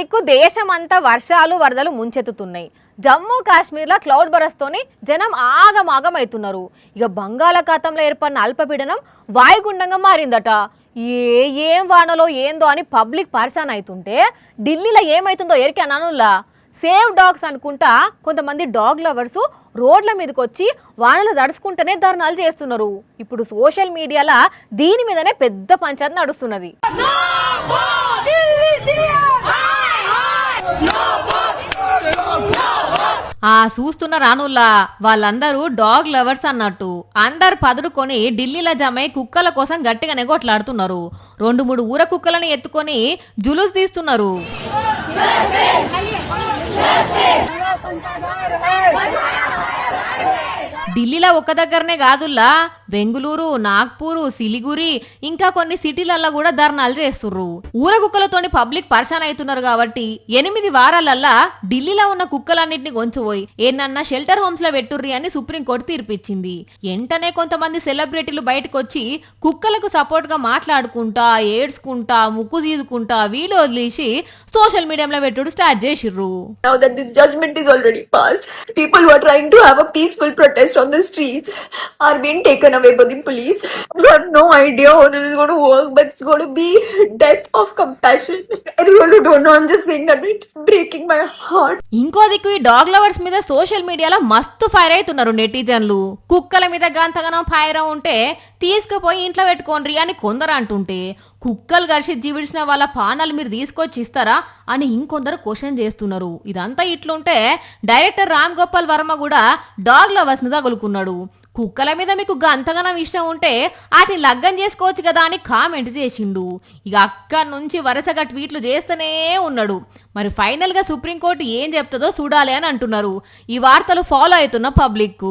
దిక్కు దేశమంతా వర్షాలు వరదలు ముంచెత్తుతున్నాయి. జమ్మూ కాశ్మీర్లో క్లౌడ్ బరస్తోని జనం ఆగమాగమవుతున్నారు. ఇక బంగాళాఖాతంలో ఏర్పడిన అల్పపీడనం వాయుగుండంగా మారిందట. ఏం వానలో ఏందో అని పబ్లిక్ పరిశాన్ అవుతుంటే ఢిల్లీలో ఏమైతుందో ఎరికే అననుల్లా. సేవ్ డాగ్స్ అనుకుంటా కొంతమంది డాగ్ లవర్స్ రోడ్ల మీదకి వచ్చి వానలు దడుచుకుంటూనే ధర్నాలు చేస్తున్నారు. ఇప్పుడు సోషల్ మీడియాలో దీని మీదనే పెద్ద పంచాయతీ నడుస్తున్నది. చూస్తున్న రానుల్లా వాళ్ళందరూ డాగ్ లవర్స్ అన్నట్టు అందరు పదురుకొని ఢిల్లీలో జమై కుక్కల కోసం గట్టిగా నెగొట్లాడుతున్నారు. 2-3 ఊర కుక్కలని ఎత్తుకొని జులుస్ తీస్తున్నారు. ఢిల్లీలో ఒక్క దగ్గరనే కాదుల్లా, బెంగుళూరు, నాగ్పూరు, సిలిగురి ఇంకా కొన్ని సిటీలల్లో కూడా ధర్నాలు చేస్తుర్రు. ఊర కుక్కలతోని పబ్లిక్ పరిశాన్ అవుతున్నారు కాబట్టి 8 వారాలల్లా ఢిల్లీలో ఉన్న కుక్కలన్నింటినీ కొంచిపోయి ఏనన్నా షెల్టర్ హోమ్స్ లో పెట్టుర్రి అని సుప్రీంకోర్టు తీర్పిచ్చింది. వెంటనే కొంతమంది సెలబ్రిటీలు బయటకు వచ్చి కుక్కలకు సపోర్ట్ గా మాట్లాడుకుంటా ఏడ్చుకుంటా ముక్కు చీదుకుంటా వీడియో వదిలేసి సోషల్ మీడియాలో పెట్టుడు స్టార్ట్ చేసిర్రు. Now that this judgment is already passed, people who are trying to have a peaceful protest on the streets are being taken away by the police. So I have no idea how this is going to work, but it's going to be death of compassion. I really don't know. I'm just saying that it's breaking my heart. ఇంకో దిక్కు ఈ dog lovers మీద social మీడియాలో మస్తు fire అవుతున్నారు నెటిజన్లు. కుక్కల మీద గంతగానం ఫైర్ ఉంటే తీసుకుపోయి ఇంట్లో పెట్టుకోండి అని కొందరు అంటుంటే కుక్కలు గడిచి జీవించిన వాళ్ళ పానాలు మీరు తీసుకొచ్చి ఇస్తారా అని ఇంకొందరు క్వశ్చన్ చేస్తున్నారు. ఇదంతా ఇట్లుంటే డైరెక్టర్ రామ్ గోపాల్ వర్మ కూడా డాగ్ లవర్స్ ని తగులుకున్నాడు. కుక్కల మీద మీకు గంతగనం ఇష్టం ఉంటే వాటిని లగ్గం చేసుకోవచ్చు కదా అని కామెంట్ చేసిండు. ఇక అక్కడి నుంచి వరుసగా ట్వీట్లు చేస్తూనే ఉన్నాడు. మరి ఫైనల్ గా సుప్రీంకోర్టు ఏం చెప్తుందో చూడాలి అని అంటున్నారు ఈ వార్తలు ఫాలో అవుతున్న పబ్లిక్.